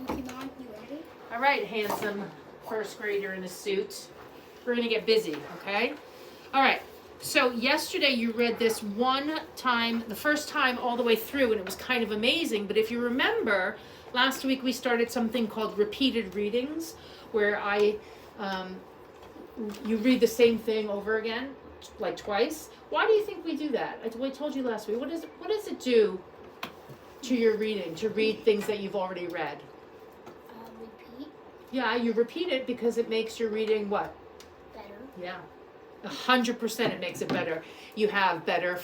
Pokemon, you ready? All right, handsome first grader in a suit. We're going to get busy, okay? All right. So yesterday you read this one time, the first time all the way through, and it was kind of amazing. But if you remember, last week we started something called repeated readings, where you read the same thing over again, like twice. Why do you think we do that? I told you last week. What does it do to your reading, to read things that you've already read? Repeat. Yeah, you repeat it because it makes your reading what? Better. Yeah. 100% it makes it better. You have better,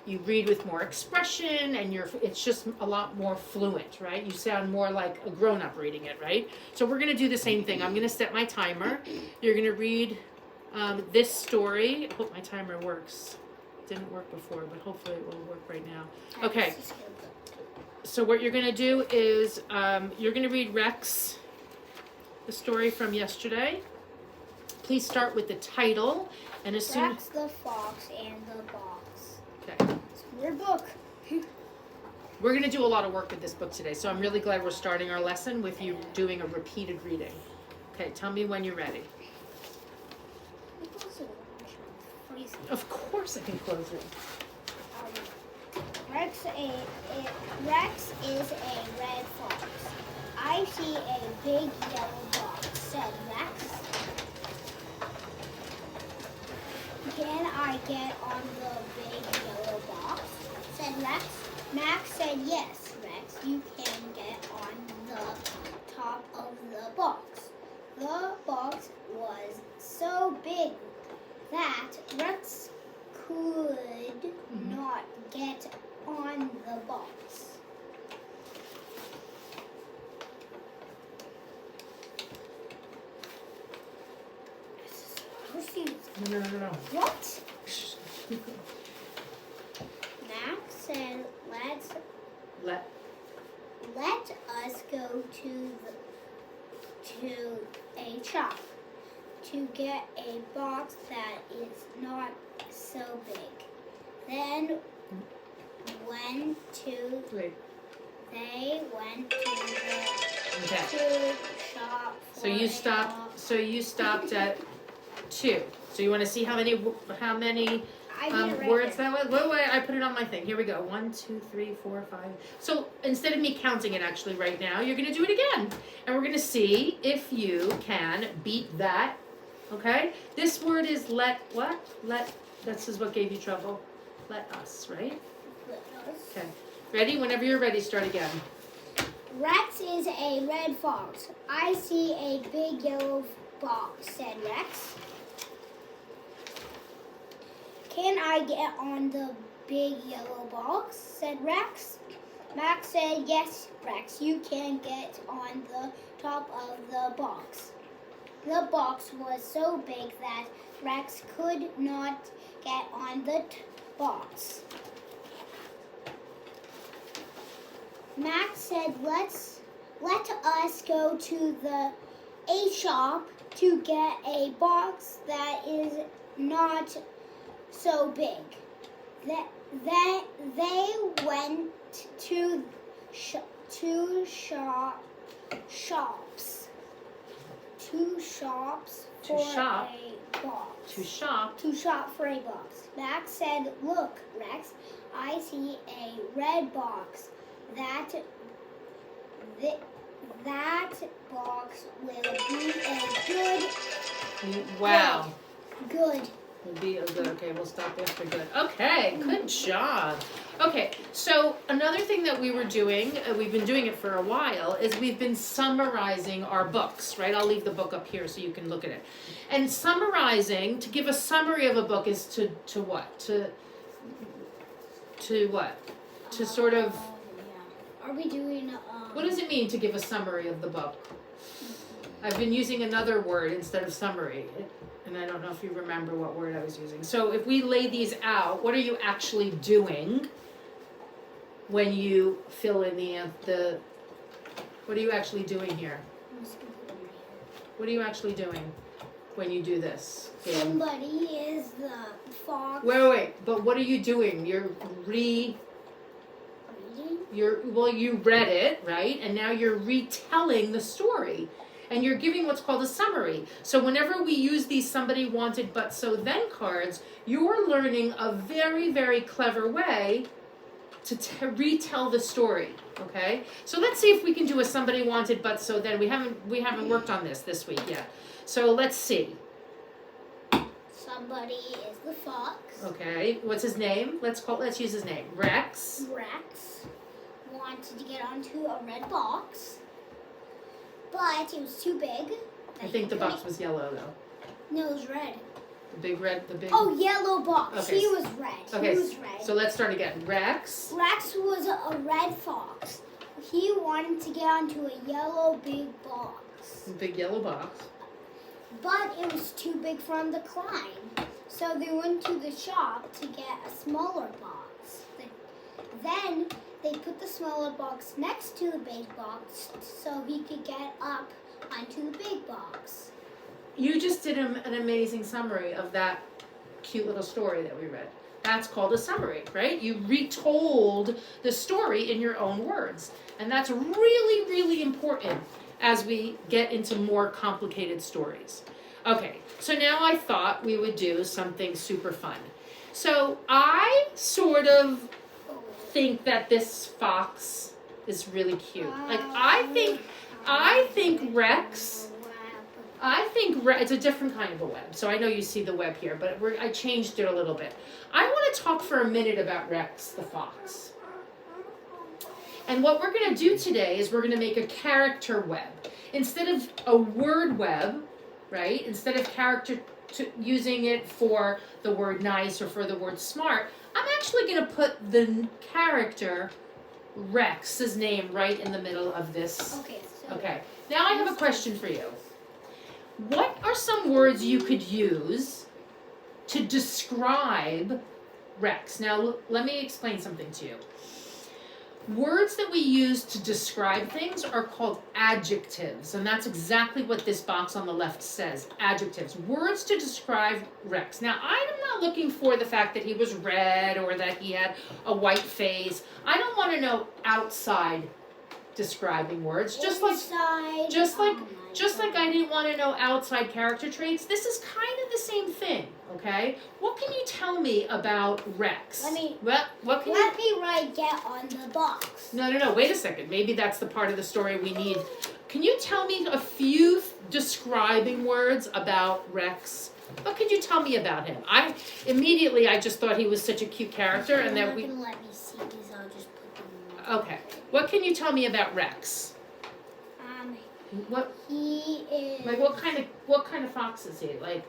you read with more expression, and it's just a lot more fluent, right? You sound more like a grown-up reading it, right? So we're going to do the same thing. I'm going to set my timer. You're going to read this story. I hope my timer works. It didn't work before, but hopefully it will work right now. Okay. So what you're going to do is you're going to read Rex, the story from yesterday. Please start with the title, and as soon Rex the Fox and the Box. Okay. It's a weird book. We're going to do a lot of work with this book today, so I'm really glad we're starting our lesson with you doing a repeated reading. Okay, tell me when you're ready. Of course I can close it. Rex is a red fox. I see a big yellow box, said Rex. Can I get on the big yellow box? Said Rex. Max said yes, Rex. You can get on the top of the box. The box was so big that Rex could not get on the box. No. What? Max said, let us go to a shop to get a box that is not so big. Then they went to the shop. So you stopped at 2. So you want to see how many words that was? Wait, I put it on my thing. Here we go. 1, 2, 3, 4, 5. So instead of me counting it actually right now, you're going to do it again. And we're going to see if you can beat that. Okay? This word is let, what? Let, this is what gave you trouble. Let us, right? Let us. Okay. Ready? Whenever you're ready, start again. Rex is a red fox. I see a big yellow box, said Rex. Can I get on the big yellow box? Said Rex. Max said, yes, Rex, you can get on the top of the box. The box was so big that Rex could not get on the box. Max said, let us go to a shop to get a box that is not so big. They went to shops for a box. Max said, look, Rex, I see a red box. That box will be a good. Wow. Good. Will be a good. Okay, we'll stop after good. Okay, good job. Okay, so another thing that we were doing, we've been doing it for a while, is we've been summarizing our books, right? I'll leave the book up here so you can look at it. And summarizing, to give a summary of a book is to what? To what? To sort of... Are we doing... What does it mean to give a summary of the book? I've been using another word instead of summary. And I don't know if you remember what word I was using. So if we lay these out, what are you actually doing when you fill in the what are you actually doing here? What are you actually doing when you do this? Somebody is the fox. Wait. But what are you doing? You're reading reading? You read it, right? And now you're retelling the story. And you're giving what's called a summary. So whenever we use these somebody wanted but so then cards, you're learning a very, very clever way to retell the story. Okay? So let's see if we can do a somebody wanted but so then. We haven't worked on this week yet. So let's see. Somebody is the fox. Okay. What's his name? Let's use his name. Rex. Rex wanted to get onto a red box, but it was too big. I think the box was yellow though. No, it was red. The big red. Oh, yellow box. Okay. He was red. Okay. He was red. So let's start again. Rex. Rex was a red fox. He wanted to get onto a yellow big box. Big yellow box. But it was too big for him to climb. So they went to the shop to get a smaller box. Then they put the smaller box next to the big box so he could get up onto the big box. You just did an amazing summary of that cute little story that we read. That's called a summary, right? You retold the story in your own words. And that's really, really important as we get into more complicated stories. Okay, so now I thought we would do something super fun. So I sort of think that this fox is really cute. Like I think Rex, it's a different kind of a web. So I know you see the web here, but I changed it a little bit. I want to talk for a minute about Rex the fox. And what we're going to do today is we're going to make a character web. Instead of a word web, right? Instead of using it for the word nice or for the word smart, I'm actually going to put the character Rex's name right in the middle of this. Okay. Now I have a question for you. What are some words you could use to describe Rex? Now let me explain something to you. Words that we use to describe things are called adjectives, and that's exactly what this box on the left says, adjectives. Words to describe Rex. Now, I'm not looking for the fact that he was red or that he had a white face. I don't want to know outside describing words. Just like I didn't want to know outside character traits. This is kind of the same thing, okay? What can you tell me about Rex? Let me get on the box. No, wait a second. Maybe that's the part of the story we need. Can you tell me a few describing words about Rex? What could you tell me about him? I just thought he was such a cute character, and that we. You're not gonna let me see because I'll just put them. Okay. What can you tell me about Rex? What he is like? What kind of fox is he? Like,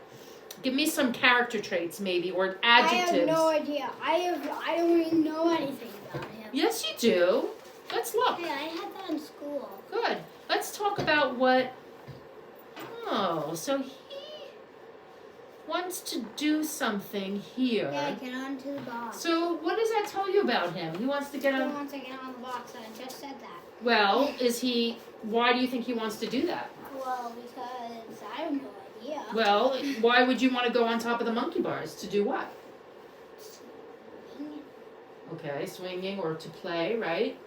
give me some character traits, maybe, or adjectives. I have no idea. I don't even know anything about him. Yes, you do. Let's look. Hey, I had that in school. Good. Let's talk about what. Oh, so he wants to do something here. Yeah, get onto the box. So what does that tell you about him? He wants to get on. He wants to get on the box, and I just said that. Well, why do you think he wants to do that? Well, because I have no idea. Well, why would you want to go on top of the monkey bars? To do what? Swinging. Okay, swinging or to play, right?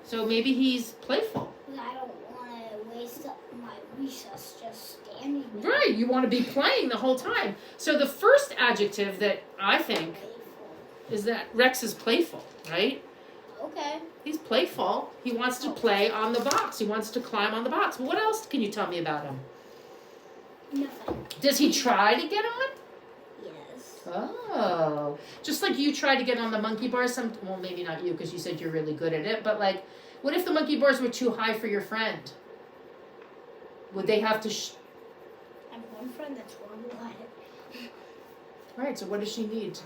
So maybe he's playful. I don't want to waste up my recess just standing there. Right, you want to be playing the whole time. So the first adjective that I think is that Rex is playful, right? Okay. He's playful. He wants to play on the box. He wants to climb on the box. But what else can you tell me about him? Nothing. Does he try to get on? Yes. Oh. Just like you try to get on the monkey bars. Well, maybe not you because you said you're really good at it. But like, what if the monkey bars were too high for your friend? Would they have to... I have one friend that's horrible at it. Right, so what does she need to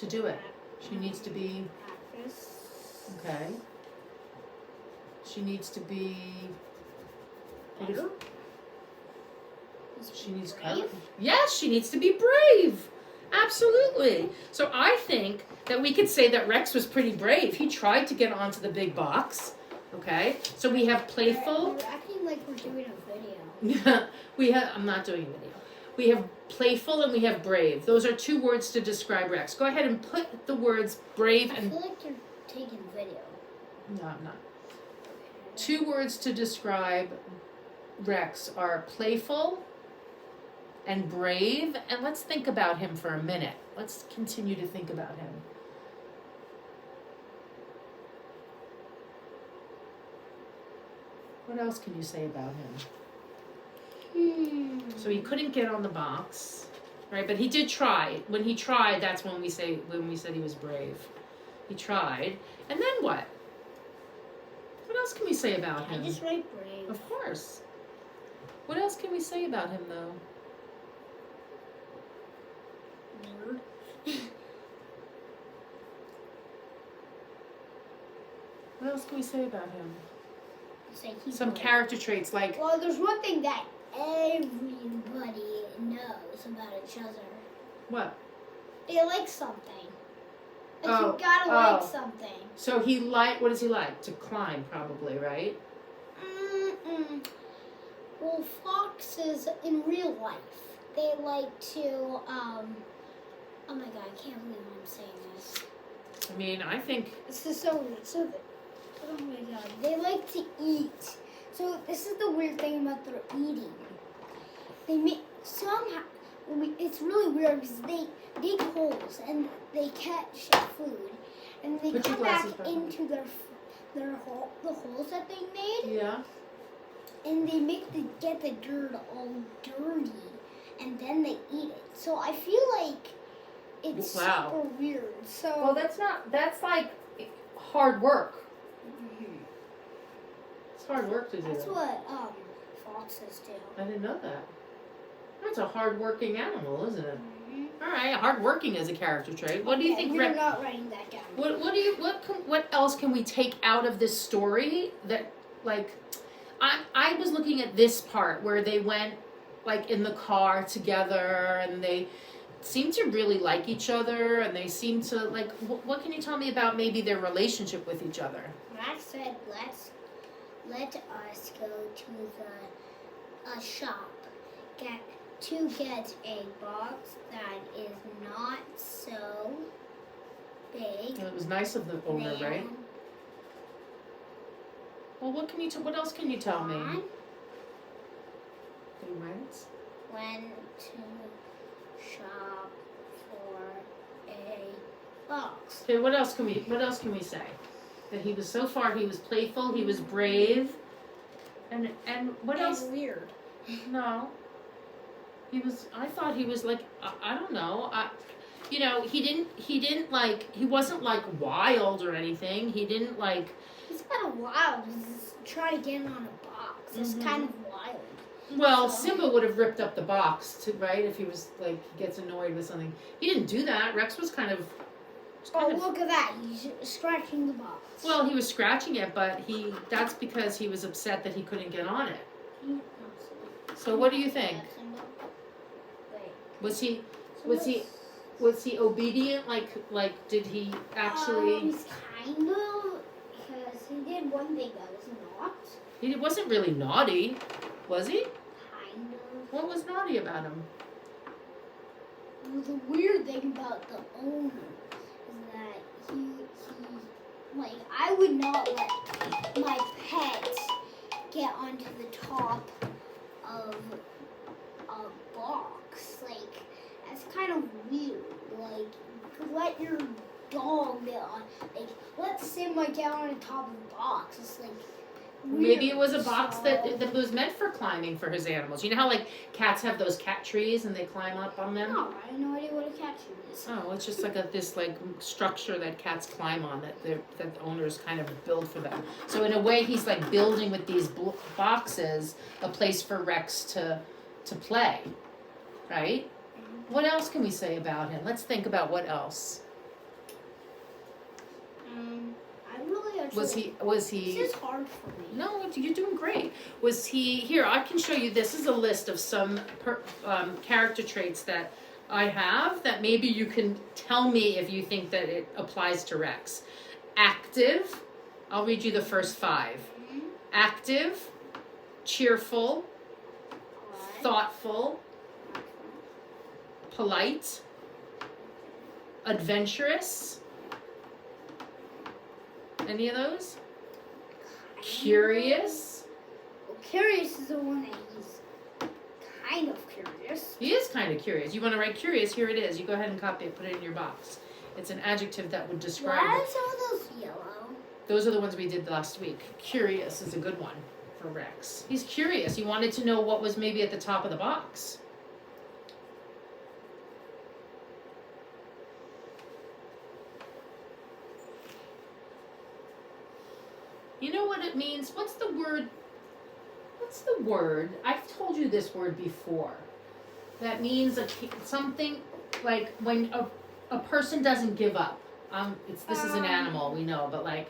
do it? She needs to be... Practice. Okay. She needs to be... Better? She needs brave? courage. Yes, she needs to be brave. Absolutely. So I think that we could say that Rex was pretty brave. He tried to get onto the big box. Okay? So we have playful. You're acting like we're doing a video. I'm not doing a video. We have playful and we have brave. Those are two words to describe Rex. Go ahead and put the words brave I and... feel like you're taking video. No, I'm not. 2 words to describe Rex are playful and brave. And let's think about him for a minute. Let's continue to think about him. What else can you say about him? So he couldn't get on the box, right? But he did try. When he tried, that's when we said he was brave. He tried. And then what? What else can we say about him? I just write brave. Of course. What else can we say about him, though? Nerd. What else can we say about him? Say he's Some brave. character traits like... Well, there's one thing that everybody knows about each other. What? They like something. Like Oh, you gotta oh. like something. So what does he like? To climb, probably, right? Well, foxes in real life, they like to, oh my god, I can't believe I'm saying this. I mean, I think... This is so weird. Oh my god, they like to eat. So this is the weird thing about their eating. They make, somehow, it's really weird because they dig holes and they catch food. And they Put your come back glasses back on. into the holes that they made. Yeah. And they get the dirt all dirty, and then they eat it. So I feel like it's super weird. So Well, that's like hard work. It's hard work to do. that's what foxes do. I didn't know that. That's a hard-working animal, isn't it? All right, hard-working is a character trait. What do you think? We're not writing that down. What else can we take out of this story that, like, I was looking at this part where they went, like, in the car together and they seem to really like each other and they seem to, like, what can you tell me about maybe their relationship with each other? Max said, let us go to the shop to get a box that is not so big. Well, it was nice of the owner, right? Well, what else can you tell me? They went to shop for a box. Okay, what else can we say? That he was playful, he was brave, and what else? Weird. No. I thought he was like, I don't know. He wasn't like wild or anything. He didn't like. He's kind of wild. He's trying to get on a box. It's kind of wild. Well, So- Simba would have ripped up the box, right? If he was like, he gets annoyed with something. He didn't do that. Rex was kind of. Look at that. He's scratching the box. Well, he was scratching it, but that's because he was upset that he couldn't get on it. So what do you think? Was he obedient? Like did he actually? He's kind of, because he did one thing that was not. He wasn't really naughty, was he? Kind of. What was naughty about him? The weird thing about the owner is that he like, I would not let my pet get onto the top of a box. Like, that's kind of weird. Like, let your dog get on. Like, let Simba get on the top of the box. It's like weird. Maybe it was a box that was meant for climbing for his animals. You know how like cats have those cat trees and they climb up on them? No, I have no idea what a cat tree is. Oh, it's just like this like structure that cats climb on that the owners kind of build for them. So in a way, he's like building with these boxes a place for Rex to play, right? What else can we say about him? Let's think about what else. I really actually. Was he? This is hard for me. No, you're doing great. Was he here? I can show you. This is a list of some character traits that I have that maybe you can tell me if you think that it applies to Rex. Active. I'll read you the first 5. Active, cheerful, thoughtful, polite, adventurous. Any of those? Curious. Well, curious is the one that he's kind of curious. He is kind of curious. You want to write curious? Here it is. You go ahead and copy it, put it in your box. It's an adjective that would describe Why it. are some of those yellow? Those are the ones we did last week. Curious is a good one for Rex. He's curious. He wanted to know what was maybe at the top of the box. You know what it means? What's the word? What's the word? I've told you this word before. That means something like when a person doesn't give up. This is an animal, we know, but like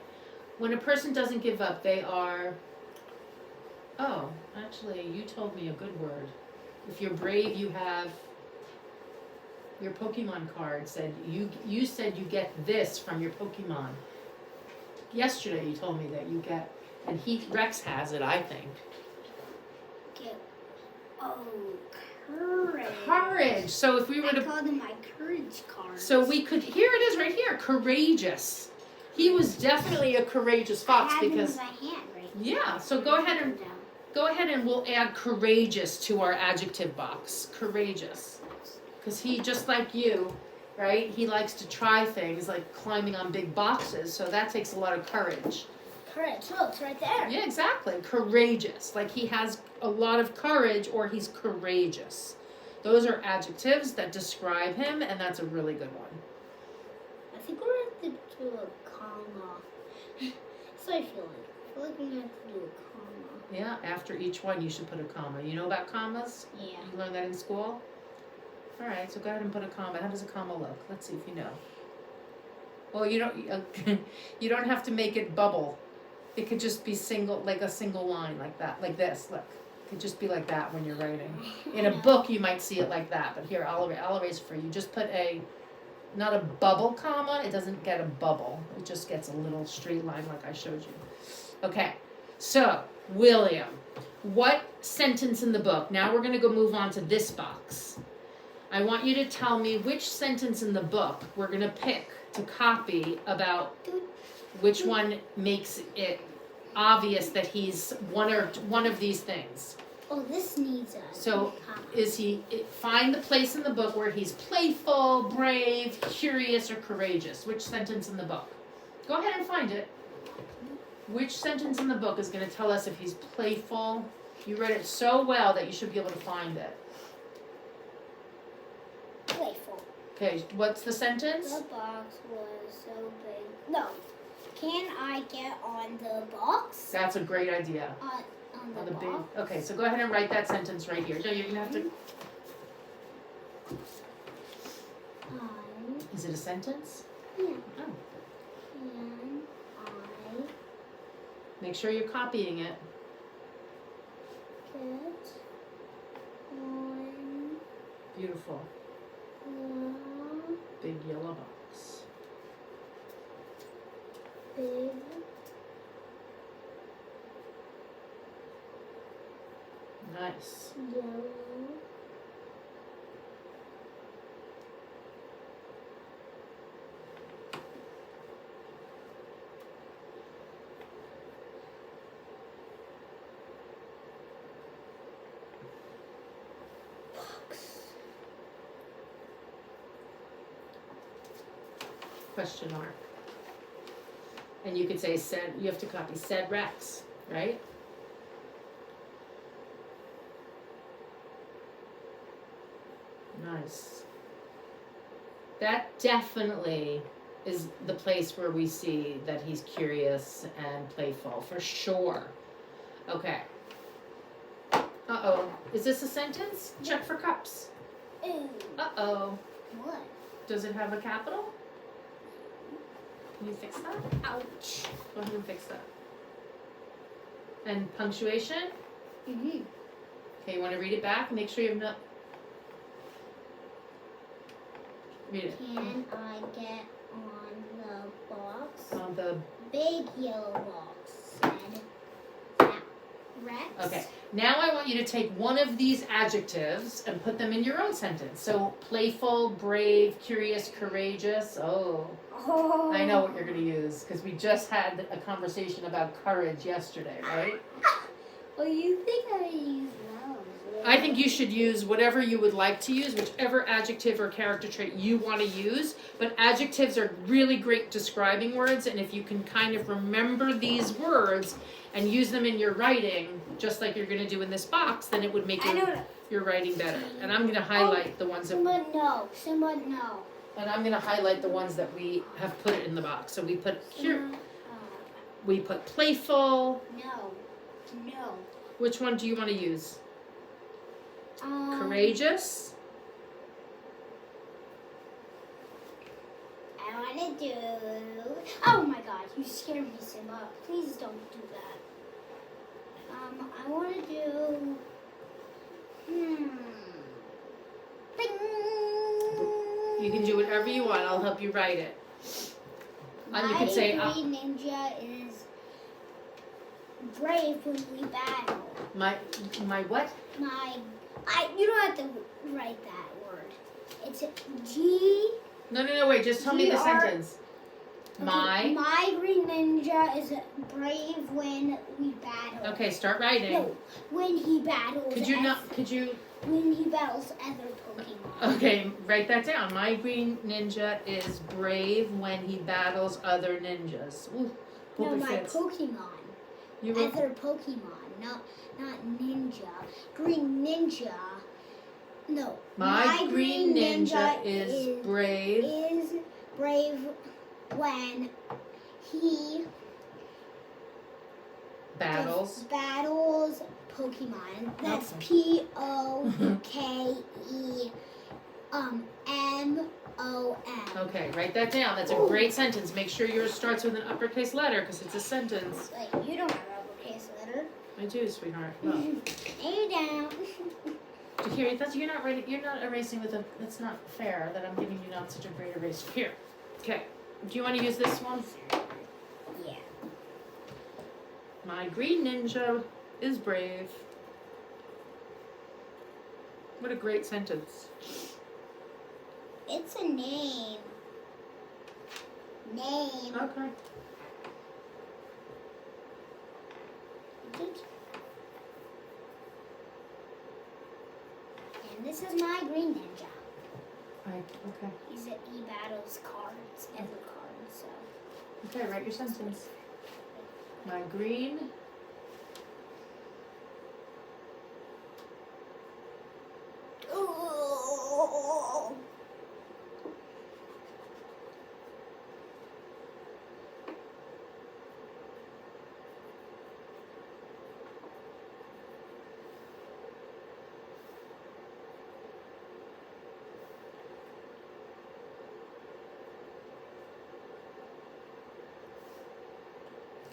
when a person doesn't give up, they are. Oh, actually, you told me a good word. If you're brave, you have. Your Pokemon card said you said you get this from your Pokemon. Yesterday you told me that you get, and Rex has it, I think. Courage. Courage. So if we were I to called them my courage cards. So we could, here it is right here, courageous. He was definitely a courageous fox because. I had them in my hand, right? Yeah. So go ahead and we'll add courageous to our adjective box. Courageous, because he, just like you, right? He likes to try things like climbing on big boxes. So that takes a lot of courage. Courage. Look, it's right there. Yeah, exactly. Courageous, like he has a lot of courage, or he's courageous. Those are adjectives that describe him, and that's a really good one. I think we're going to have to do a comma. So I feel like we're going to have to do a comma. Yeah, after each one you should put a comma. You know about commas? Yeah. You learned that in school? All right, so go ahead and put a comma. How does a comma look? Let's see if you know. Well, you don't have to make it bubble. It could just be like a single line like that, like this. Look, it could just be like that when you're writing. In a book, you might see it like that, but here, I'll erase it for you. Just put not a bubble comma. It doesn't get a bubble. It just gets a little straight line like I showed you. Okay, so William, what sentence in the book? Now we're going to move on to this box. I want you to tell me which sentence in the book we're going to pick to copy about which one makes it obvious that he's one of these things. Oh, this needs a So comma. Find the place in the book where he's playful, brave, curious, or courageous. Which sentence in the book? Go ahead and find it. Which sentence in the book is going to tell us if he's playful? You read it so well that you should be able to find it. Playful. Okay, what's the sentence? The box was so big. No. Can I get on the box? That's a great idea. On the box? Okay, so go ahead and write that sentence right here. So you're going to have to... Is it a sentence? Yeah. Oh. Can I Make sure you're copying it. get on Beautiful. the Big yellow box. big Nice. yellow box? Question mark. And you could say you have to copy said Rex, right? Nice. That definitely is the place where we see that he's curious and playful, for sure. Okay. Uh-oh. Is this a sentence? Check for cups. Ooh. Uh-oh. What? Does it have a capital? Can you fix that? Ouch. Go ahead and fix that. And punctuation? Mm-hmm. Okay, you want to read it back? Make sure you have not... Read it. Can I get on the box? On the... Big yellow box said that Rex. Okay. Now I want you to take one of these adjectives and put them in your own sentence. So playful, brave, curious, courageous. Oh. I know what you're going to use because we just had a conversation about courage yesterday, right? Well, you think I use those? I think you should use whatever you would like to use, whichever adjective or character trait you want to use. But adjectives are really great describing words, and if you can kind of remember these words and use them in your writing, just like you're going to do in this box, then it would make your writing better. And I'm going to highlight the ones that... Simba, no. And I'm going to highlight the ones that we have put in the box. So we put here... We put playful. No. Which one do you want to use? Courageous. I want to do... Oh my god, you scared me, Simba. Please don't do that. I want to do... Bing. You can do whatever you want. I'll help you write it. And you can say... My green ninja is brave when we battle. My what? You don't have to write that word. It's G. No, wait. Just tell me the sentence. Okay, My green ninja is brave when we battle. Okay, start writing. No, when he battles. When he battles other Pokemon. Okay, write that down. My green ninja is brave when he battles other ninjas. Ooh, no, my fits. Pokemon. Other Pokemon, not ninja. Green ninja. No. My green ninja is brave. Is brave when he battles Pokemon. That's Okay. POKEMON. Okay, write that down. That's a great sentence. Make sure yours starts with an uppercase letter because it's a sentence. Like, you don't have an uppercase letter. I do, sweetheart. Look. You don't. Here, you're not writing. You're not erasing with a. That's not fair. That I'm giving you not such a great eraser. Here. Okay. Do you want to use this one? Yeah. My green ninja is brave. What a great sentence. It's a name. Okay. And this is my green ninja. Okay. He battles cards, other cards, so. Okay, write your sentence. My green. Oh.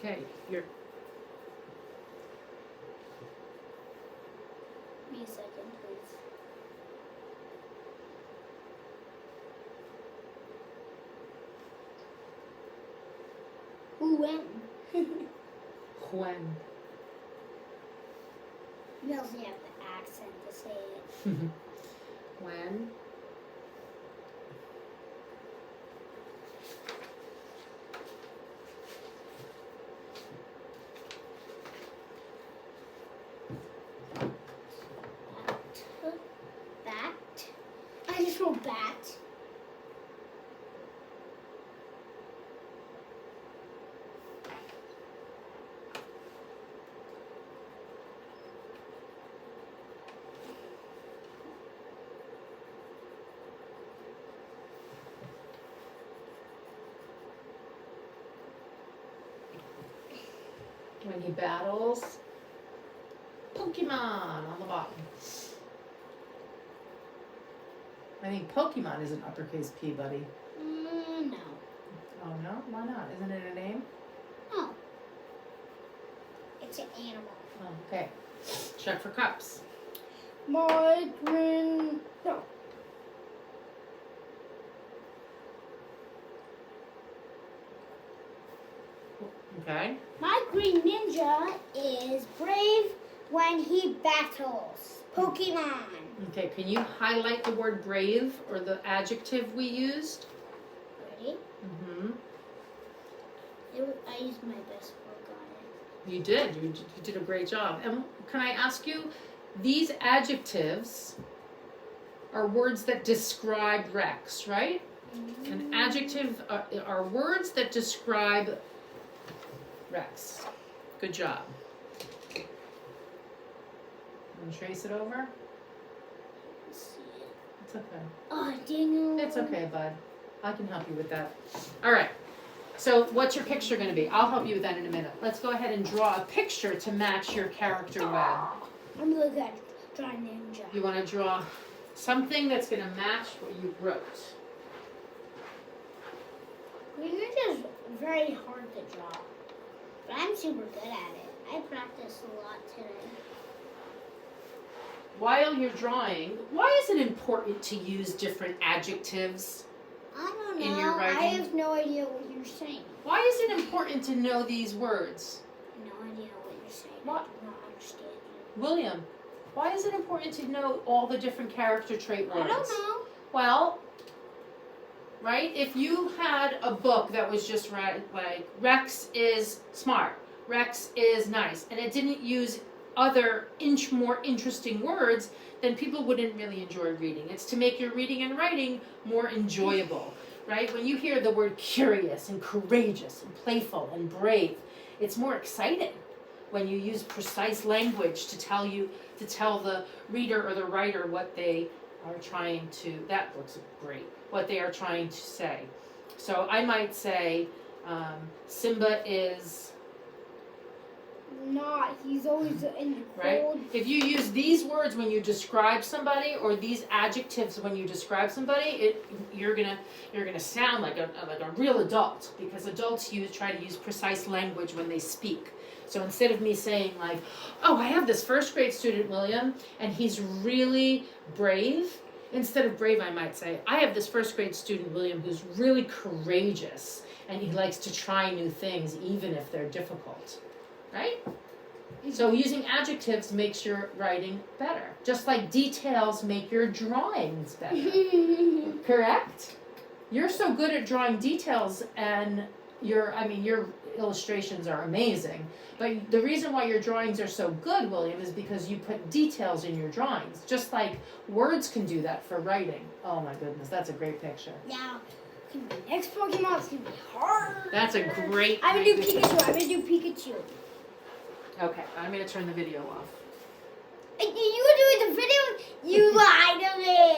Okay, you're. Give me a second, please. When? When. You also have the accent to say it. When. Bat. I just wrote bat. When he battles Pokemon on the bottom. I think Pokemon is an uppercase P, buddy. No. Oh no? Why not? Isn't it a name? No. It's an animal. Oh, okay. Check for cups. My green. No. Okay. My green ninja is brave when he battles Pokemon. Okay, can you highlight the word brave or the adjective we used? Ready? Mm-hmm. I used my best work on it. You did. You did a great job. And can I ask you, these adjectives are words that describe Rex, right? An adjective are words that describe Rex. Good job. Want to trace it over? Let's see it. It's okay. Oh, dang it. It's okay, bud. I can help you with that. All right. So what's your picture going to be? I'll help you with that in a minute. Let's go ahead and draw a picture to match your character web. I'm really good at drawing ninja. You want to draw something that's going to match what you wrote. Ninja is very hard to draw, but I'm super good at it. I practiced a lot today. While you're drawing, why is it important to use different adjectives? I don't know. In your writing? I have no idea what you're saying. Why is it important to know these words? No idea what you're saying. What? I do not understand you. William, why is it important to know all the different character trait words? I don't know. Well, right? If you had a book that was just like Rex is smart, Rex is nice, and it didn't use other more interesting words, then people wouldn't really enjoy reading. It's to make your reading and writing more enjoyable, right? When you hear the word curious and courageous and playful and brave, it's more exciting when you use precise language to tell the reader or the writer what they are trying to, that looks great, what they are trying to say. So I might say, Simba is Not. He's always in the right? cold. If you use these words when you describe somebody, or these adjectives when you describe somebody, you're gonna sound like a real adult, because adults try to use precise language when they speak. So instead of me saying like, oh, I have this first grade student, William, and he's really brave. Instead of brave, I might say, I have this first grade student, William, who's really courageous, and he likes to try new things even if they're difficult. Right? So using adjectives makes your writing better. Just like details make your drawings better. Correct? You're so good at drawing details, and your illustrations are amazing. But the reason why your drawings are so good, William, is because you put details in your drawings. Just like words can do that for writing. Oh my goodness, that's a great picture. Now, next Pokemon is gonna be hard. That's a great. I'm gonna do Pikachu. I'm gonna do Pikachu. Okay, I'm gonna turn the video off. You were doing the video. You lied to me.